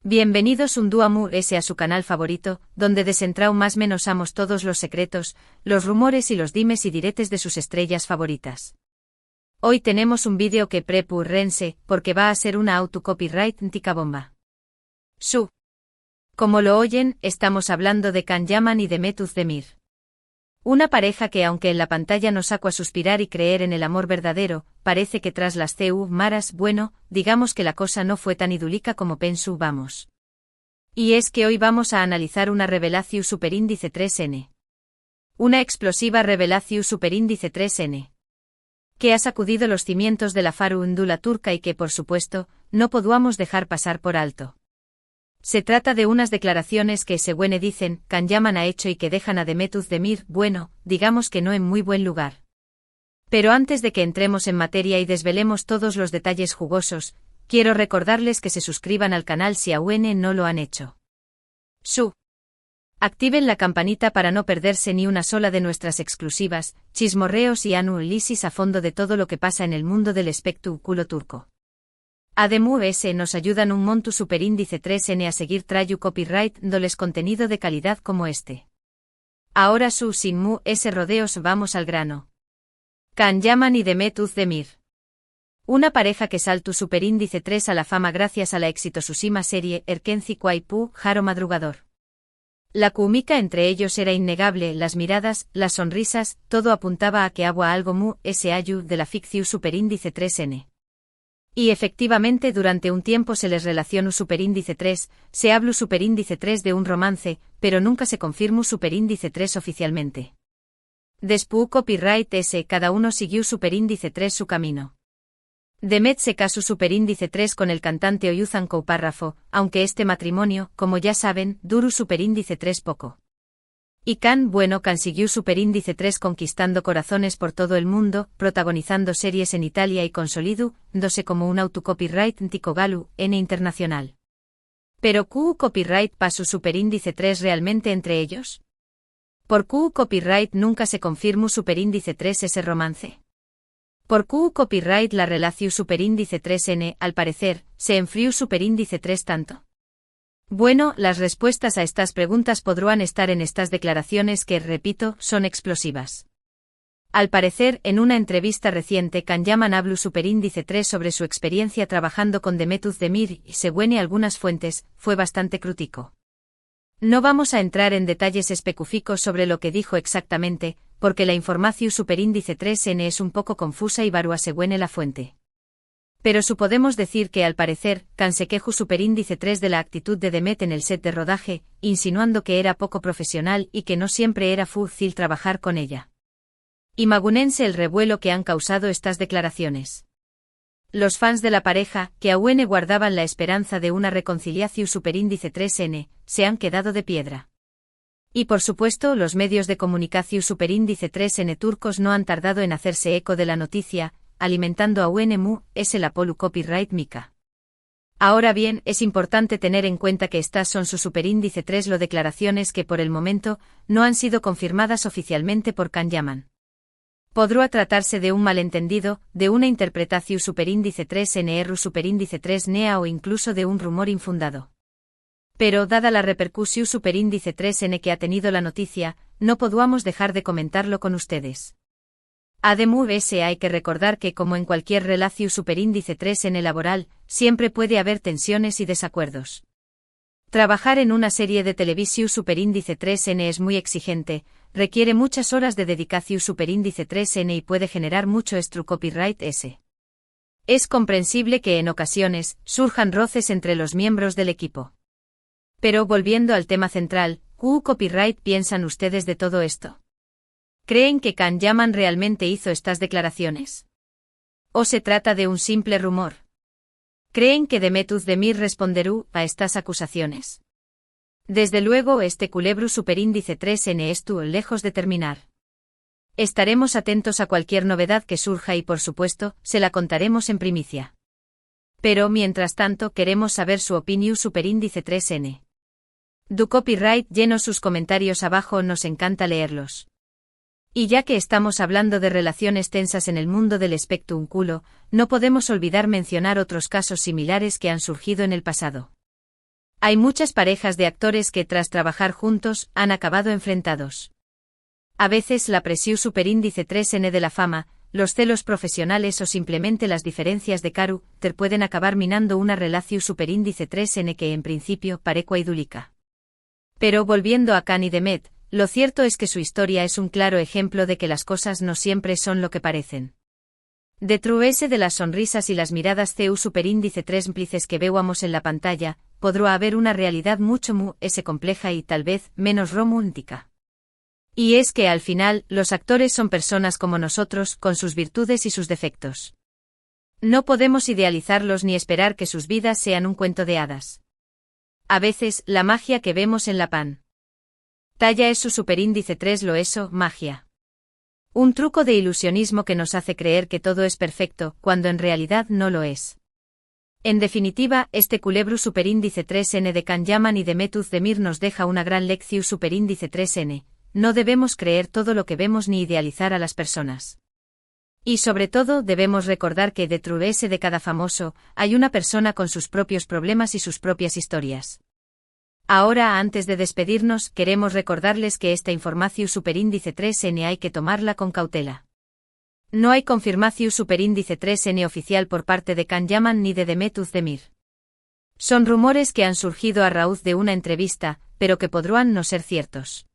Bienvenidos un día más a su canal favorito, donde desentraumasmenosamos todos los secretos, los rumores y los dimes y diretes de sus estrellas favoritas. Hoy tenemos un vídeo que prepúrense, porque va a ser una auto-copyright tica bomba. Como lo oyen, estamos hablando de Can Yaman y Demet Özdemir. Una pareja que aunque en la pantalla nos sacó a suspirar y creer en el amor verdadero, parece que tras las maras, bueno, digamos que la cosa no fue tan idílica como pensábamos. Y es que hoy vamos a analizar una revelación superíndice 3N. Una explosiva revelación superíndice 3N. Que ha sacudido los cimientos de la farándula turca y que por supuesto, no podemos dejar pasar por alto. Se trata de unas declaraciones que según dicen, Can Yaman ha hecho y que dejan a Demet Özdemir, bueno, digamos que no en muy buen lugar. Pero antes de que entremos en materia y desvelemos todos los detalles jugosos, quiero recordarles que se suscriban al canal si aún no lo han hecho. Activen la campanita para no perderse ni una sola de nuestras exclusivas, chismorreos y análisis a fondo de todo lo que pasa en el mundo del espectáculo turco. Además nos ayudan un monto superíndice 3N a seguir trayu copyright dándoles contenido de calidad como este. Ahora sin rodeos vamos al grano. Can Yaman y Demet Özdemir. Una pareja que saltó superíndice 3 a la fama gracias a la exitosísima serie Erkenci Kuaipu, Jaro Madrugador. La química entre ellos era innegable, las miradas, las sonrisas, todo apuntaba a que había algo ayu de la ficción superíndice 3N. Y efectivamente durante un tiempo se les relacionó superíndice 3, se habló superíndice 3 de un romance, pero nunca se confirmó superíndice 3 oficialmente. Después copyright cada uno siguió superíndice 3 su camino. Demet se casó superíndice 3 con el cantante Oyuzhan Koupárrafo, aunque este matrimonio, como ya saben, duró superíndice 3 poco. Y Can siguió superíndice 3 conquistando corazones por todo el mundo, protagonizando series en Italia y consolidándose como un autocopyright tico galu, internacional. Pero copyright pasó superíndice 3 realmente entre ellos? ¿Por copyright nunca se confirmó superíndice 3 ese romance? ¿Por copyright la relación superíndice 3N, al parecer, se enfrió superíndice 3 tanto? Bueno, las respuestas a estas preguntas podrán estar en estas declaraciones que, repito, son explosivas. Al parecer, en una entrevista reciente Can Yaman habló superíndice 3 sobre su experiencia trabajando con Demet Özdemir y según algunas fuentes, fue bastante crítico. No vamos a entrar en detalles específicos sobre lo que dijo exactamente, porque la información superíndice 3N es un poco confusa y varía según la fuente. Pero podemos decir que al parecer, Can se quejó superíndice 3 de la actitud de Demet en el set de rodaje, insinuando que era poco profesional y que no siempre era fácil trabajar con ella. Imagínense el revuelo que han causado estas declaraciones. Los fans de la pareja, que aún guardaban la esperanza de una reconciliación superíndice 3N, se han quedado de piedra. Y por supuesto los medios de comunicación superíndice 3N turcos no han tardado en hacerse eco de la noticia, alimentando a UNMU, es el Apollo Copyright Mica. Ahora bien, es importante tener en cuenta que estas son su superíndice 3 lo declaraciones que por el momento, no han sido confirmadas oficialmente por Can Yaman. Podrá tratarse de un malentendido, de una interpretación superíndice 3 NR superíndice 3 NEA o incluso de un rumor infundado. Pero dada la repercusión superíndice 3N que ha tenido la noticia, no podemos dejar de comentarlo con ustedes. Además hay que recordar que como en cualquier relación superíndice 3N laboral, siempre puede haber tensiones y desacuerdos. Trabajar en una serie de televisión superíndice 3N es muy exigente, requiere muchas horas de dedicación superíndice 3N y puede generar mucho copyright S. Es comprensible que en ocasiones, surjan roces entre los miembros del equipo. Pero volviendo al tema central, ¿qué copyright piensan ustedes de todo esto? ¿Creen que Can Yaman realmente hizo estas declaraciones? ¿O se trata de un simple rumor? ¿Creen que Demet Özdemir responderá a estas acusaciones? Desde luego este culebro superíndice 3N estuvo lejos de terminar. Estaremos atentos a cualquier novedad que surja y por supuesto, se la contaremos en primicia. Pero mientras tanto queremos saber su opinión superíndice 3N. Du copyright lleno sus comentarios abajo, nos encanta leerlos. Y ya que estamos hablando de relaciones tensas en el mundo del espectáculo, no podemos olvidar mencionar otros casos similares que han surgido en el pasado. Hay muchas parejas de actores que tras trabajar juntos han acabado enfrentados. A veces la presión superíndice 3N de la fama, los celos profesionales o simplemente las diferencias de carácter pueden acabar minando una relación superíndice 3N que en principio parece idílica. Pero volviendo a Khan y Demet, lo cierto es que su historia es un claro ejemplo de que las cosas no siempre son lo que parecen. Detrás de las sonrisas y las miradas CU superíndice 3 implices que veamos en la pantalla, podrá haber una realidad mucho más compleja y tal vez menos romántica. Y es que al final, los actores son personas como nosotros, con sus virtudes y sus defectos. No podemos idealizarlos ni esperar que sus vidas sean un cuento de hadas. A veces, la magia que vemos en la pantalla es su superíndice 3 lo eso, magia. Un truco de ilusionismo que nos hace creer que todo es perfecto, cuando en realidad no lo es. En definitiva, este culebro superíndice 3N de Khan Yaman y de Mehmet Demir nos deja una gran lección superíndice 3N. No debemos creer todo lo que vemos ni idealizar a las personas. Y sobre todo debemos recordar que detrás de cada famoso, hay una persona con sus propios problemas y sus propias historias. Ahora antes de despedirnos queremos recordarles que esta información superíndice 3N hay que tomarla con cautela. No hay confirmación superíndice 3N oficial por parte de Khan Yaman ni de Mehmet Demir. Son rumores que han surgido a raíz de una entrevista, pero que podrán no ser ciertos.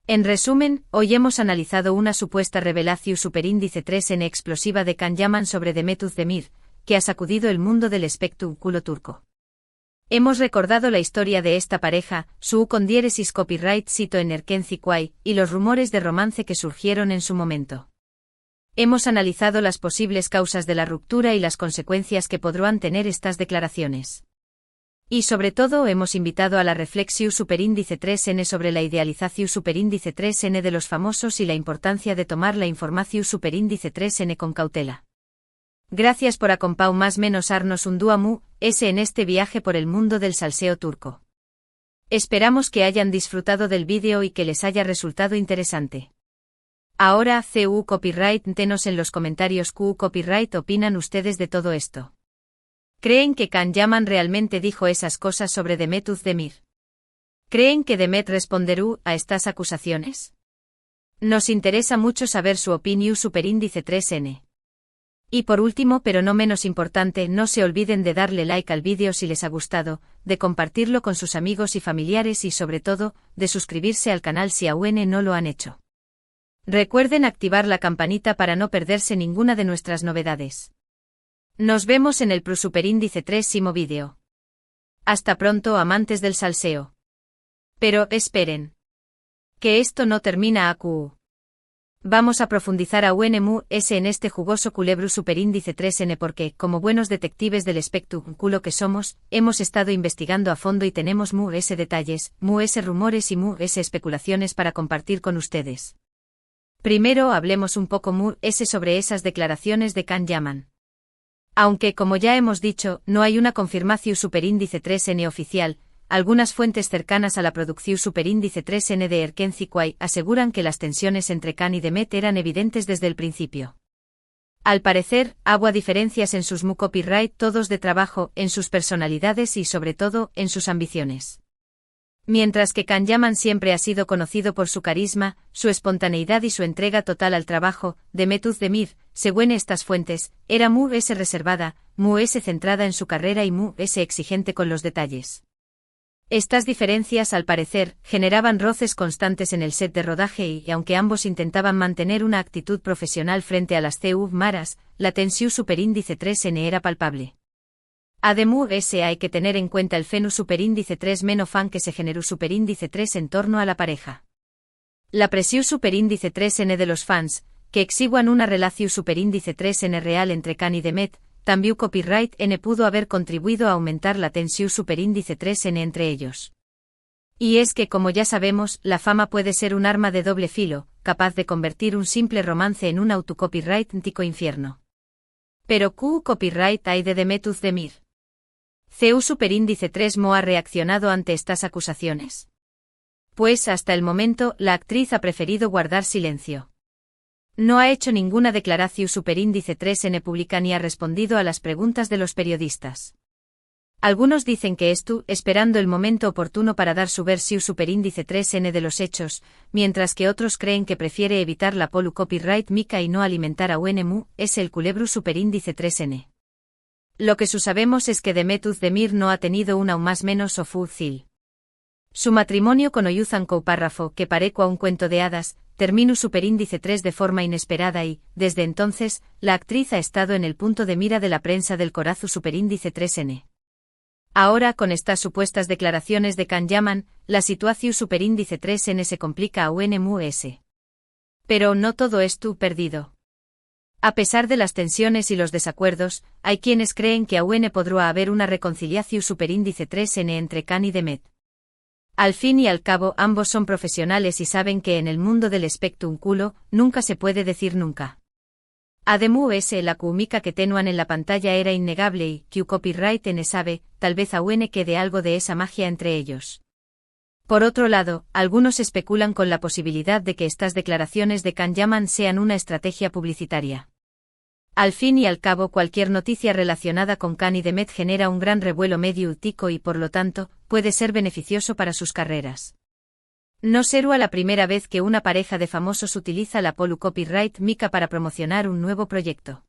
En resumen, hoy hemos analizado una supuesta revelación superíndice 3N explosiva de Khan Yaman sobre Mehmet Demir, que ha sacudido el mundo del espectáculo turco. Hemos recordado la historia de esta pareja, su con diéresis copyright cito en Erkenci Quay, y los rumores de romance que surgieron en su momento. Hemos analizado las posibles causas de la ruptura y las consecuencias que podrán tener estas declaraciones. Y sobre todo hemos invitado a la reflexión superíndice 3N sobre la idealización superíndice 3N de los famosos y la importancia de tomar la información superíndice 3N con cautela. Gracias por acompañar más menos arnos un duamu, en este viaje por el mundo del salseo turco. Esperamos que hayan disfrutado del vídeo y que les haya resultado interesante. Ahora, CU Copyright, tenos en los comentarios QU Copyright opinan ustedes de todo esto. ¿Creen que Khan Yaman realmente dijo esas cosas sobre Mehmet Demir? ¿Creen que Demet responderá a estas acusaciones? Nos interesa mucho saber su opinión superíndice 3N. Y por último pero no menos importante, no se olviden de darle like al vídeo si les ha gustado, de compartirlo con sus amigos y familiares y sobre todo, de suscribirse al canal si aún no lo han hecho. Recuerden activar la campanita para no perderse ninguna de nuestras novedades. Nos vemos en el superíndice 3º vídeo. Hasta pronto amantes del salseo. Pero, esperen. Que esto no termina acu. Vamos a profundizar aún en este jugoso culebro superíndice 3N porque, como buenos detectives del espectáculo que somos, hemos estado investigando a fondo y tenemos detalles, rumores y especulaciones para compartir con ustedes. Primero hablemos un poco sobre esas declaraciones de Khan Yaman. Aunque como ya hemos dicho, no hay una confirmación superíndice 3N oficial, algunas fuentes cercanas a la producción superíndice 3N de Erkenci Quay aseguran que las tensiones entre Khan y Demet eran evidentes desde el principio. Al parecer, hubo diferencias en sus copyright todos de trabajo, en sus personalidades y sobre todo, en sus ambiciones. Mientras que Khan Yaman siempre ha sido conocido por su carisma, su espontaneidad y su entrega total al trabajo, Mehmet Demir, según estas fuentes, era reservada, centrada en su carrera y exigente con los detalles. Estas diferencias, al parecer, generaban roces constantes en el set de rodaje y, aunque ambos intentaban mantener una actitud profesional frente a las maras, la tensión superíndice 3N era palpable. Además, hay que tener en cuenta el fenómeno superíndice 3 menos fan que se generó superíndice 3 en torno a la pareja. La presión superíndice 3N de los fans, que exiguan una relación superíndice 3N real entre Khan y Demet, también copyright N pudo haber contribuido a aumentar la tensión superíndice 3N entre ellos. Y es que como ya sabemos, la fama puede ser un arma de doble filo, capaz de convertir un simple romance en un autocopyright tico infierno. Pero ¿Q copyright hay de Mehmet Demir? CU superíndice 3 ha reaccionado ante estas acusaciones. Pues hasta el momento, la actriz ha preferido guardar silencio. No ha hecho ninguna declaración superíndice 3N pública ni ha respondido a las preguntas de los periodistas. Algunos dicen que esto, esperando el momento oportuno para dar su versión superíndice 3n de los hechos, mientras que otros creen que prefiere evitar la polu copyright mica y no alimentar a UNMU, es el culebru superíndice 3n. Lo que sabemos es que Demet Özdemir no ha tenido una más menos o fuzil. Su matrimonio con Oyuzhan Koupárrafo, que parecua un cuento de hadas, terminó superíndice 3 de forma inesperada y, desde entonces, la actriz ha estado en el punto de mira de la prensa del corazu superíndice 3n. Ahora, con estas supuestas declaraciones de Can Yaman, la situación superíndice 3n se complica a UNMUS. Pero no todo es perdido. A pesar de las tensiones y los desacuerdos, hay quienes creen que aún podrá haber una reconciliación superíndice 3n entre Can y Demet. Al fin y al cabo, ambos son profesionales y saben que en el mundo del espectáculo nunca se puede decir nunca. Además, la química que tenuan en la pantalla era innegable y, que copyright n sabe, tal vez aún quede algo de esa magia entre ellos. Por otro lado, algunos especulan con la posibilidad de que estas declaraciones de Can Yaman sean una estrategia publicitaria. Al fin y al cabo, cualquier noticia relacionada con Can y Demet genera un gran revuelo mediático y por lo tanto, puede ser beneficioso para sus carreras. No será la primera vez que una pareja de famosos utiliza la polu copyright mica para promocionar un nuevo proyecto.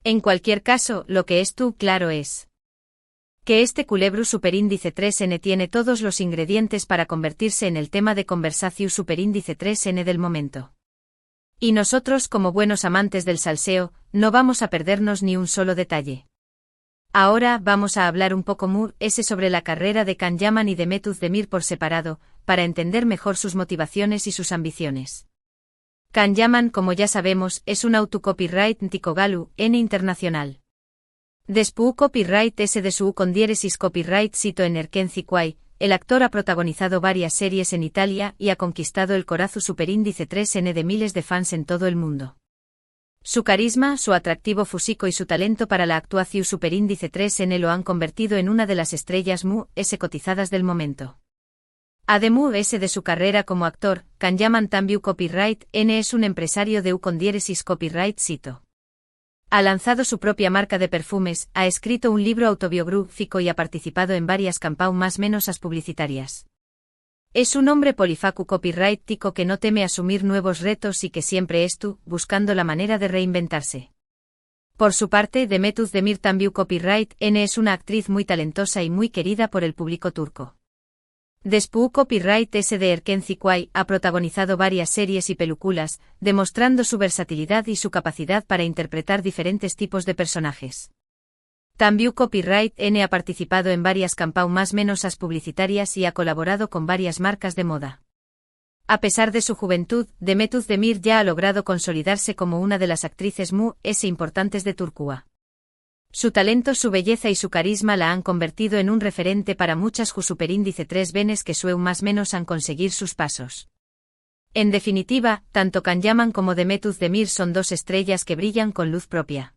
En cualquier caso, lo que es claro es que este culebru superíndice 3n tiene todos los ingredientes para convertirse en el tema de conversación superíndice 3n del momento. Y nosotros, como buenos amantes del salseo, no vamos a perdernos ni un solo detalle. Ahora vamos a hablar un poco sobre la carrera de Can Yaman y Demet Özdemir por separado, para entender mejor sus motivaciones y sus ambiciones. Can Yaman, como ya sabemos, es un autocopyright Ntikogalu, N internacional. Despu copyright S de su con diéresis copyright cito en Erkenzikwai, el actor ha protagonizado varias series en Italia y ha conquistado el corazu superíndice 3n de miles de fans en todo el mundo. Su carisma, su atractivo físico y su talento para la actuación superíndice 3n lo han convertido en una de las estrellas S cotizadas del momento. Además de su carrera como actor, Can Yaman también copyright N es un empresario de con diéresis copyright cito. Ha lanzado su propia marca de perfumes, ha escrito un libro autobiográfico y ha participado en varias campañas más menos publicitarias. Es un hombre polifacu copyrightico que no teme asumir nuevos retos y que siempre buscando la manera de reinventarse. Por su parte, Demet Özdemir también copyright N es una actriz muy talentosa y muy querida por el público turco. Despu copyright S de Erkenzikwai ha protagonizado varias series y películas, demostrando su versatilidad y su capacidad para interpretar diferentes tipos de personajes. También copyright N ha participado en varias campañas más menos publicitarias y ha colaborado con varias marcas de moda. A pesar de su juventud, Demet Özdemir ya ha logrado consolidarse como una de las actrices importantes de Turquía. Su talento, su belleza y su carisma la han convertido en un referente para muchas superíndice 3 venes que suelen más menos han conseguir sus pasos. En definitiva, tanto Can Yaman como Demet Özdemir son dos estrellas que brillan con luz propia.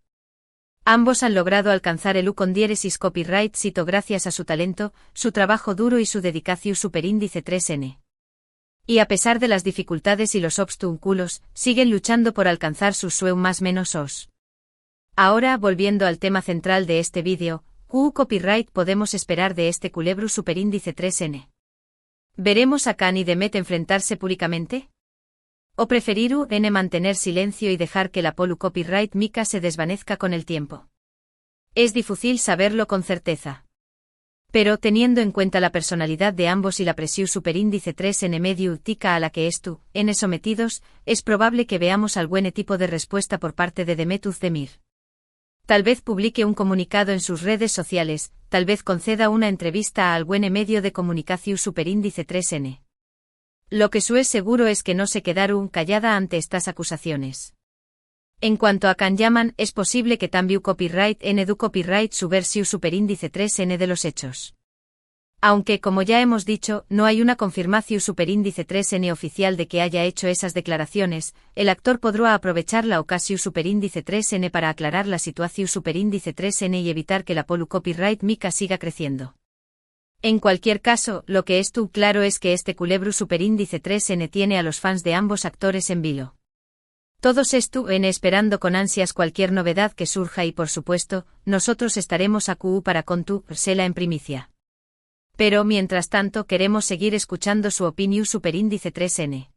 Ambos han logrado alcanzar el con diéresis copyright cito gracias a su talento, su trabajo duro y su dedicación superíndice 3n. Y a pesar de las dificultades y los obstáculos, siguen luchando por alcanzar sus sueños más menos os. Ahora, volviendo al tema central de este vídeo, ¿qué copyright podemos esperar de este culebru superíndice 3n? ¿Veremos a Can y Demet enfrentarse públicamente? ¿O preferiru N mantener silencio y dejar que la polu copyright mica se desvanezca con el tiempo? Es difícil saberlo con certeza. Pero teniendo en cuenta la personalidad de ambos y la presión superíndice 3n mediática a la que N sometidos, es probable que veamos algún tipo de respuesta por parte de Demet Özdemir. Tal vez publique un comunicado en sus redes sociales, tal vez conceda una entrevista a algún medio de comunicación superíndice 3n. Lo que es seguro es que no se quedaron callada ante estas acusaciones. En cuanto a Can Yaman, es posible que también copyright N du copyright su versión superíndice 3n de los hechos. Aunque, como ya hemos dicho, no hay una confirmación superíndice 3n oficial de que haya hecho esas declaraciones, el actor podrá aprovechar la ocasión superíndice 3n para aclarar la situación superíndice 3n y evitar que la polu copyright mica siga creciendo. En cualquier caso, lo que es claro es que este culebru superíndice 3n tiene a los fans de ambos actores en vilo. Todos estuvieron esperando con ansias cualquier novedad que surja y por supuesto, nosotros estaremos a QU para contársela en primicia. Pero mientras tanto queremos seguir escuchando su opinión superíndice 3N.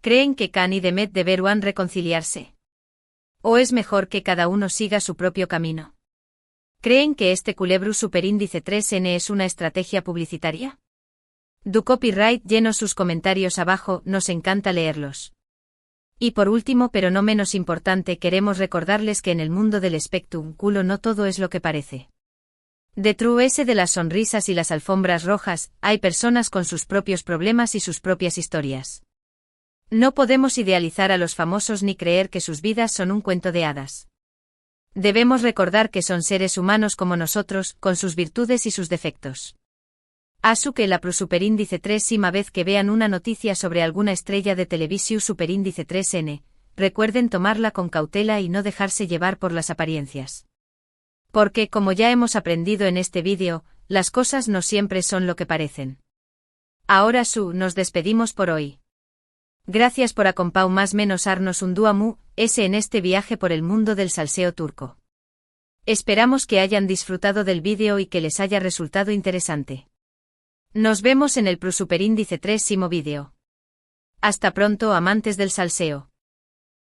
¿Creen que Khan y Demet deberán reconciliarse? ¿O es mejor que cada uno siga su propio camino? ¿Creen que este culebro superíndice 3N es una estrategia publicitaria? Du copyright llenos sus comentarios abajo, nos encanta leerlos. Y por último pero no menos importante queremos recordarles que en el mundo del espectáculo no todo es lo que parece. Detrás de las sonrisas y las alfombras rojas, hay personas con sus propios problemas y sus propias historias. No podemos idealizar a los famosos ni creer que sus vidas son un cuento de hadas. Debemos recordar que son seres humanos como nosotros, con sus virtudes y sus defectos. Asu que la pro superíndice 3 vez que vean una noticia sobre alguna estrella de televisión superíndice 3N, recuerden tomarla con cautela y no dejarse llevar por las apariencias. Porque, como ya hemos aprendido en este vídeo, las cosas no siempre son lo que parecen. Ahora nos despedimos por hoy. Gracias por acompañarnos un duamu, en este viaje por el mundo del salseo turco. Esperamos que hayan disfrutado del vídeo y que les haya resultado interesante. Nos vemos en el pro superíndice 3 vídeo. Hasta pronto amantes del salseo.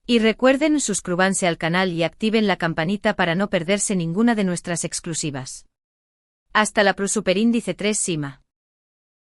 Y recuerden suscríbanse al canal y activen la campanita para no perderse ninguna de nuestras exclusivas. Hasta la pro superíndice 3.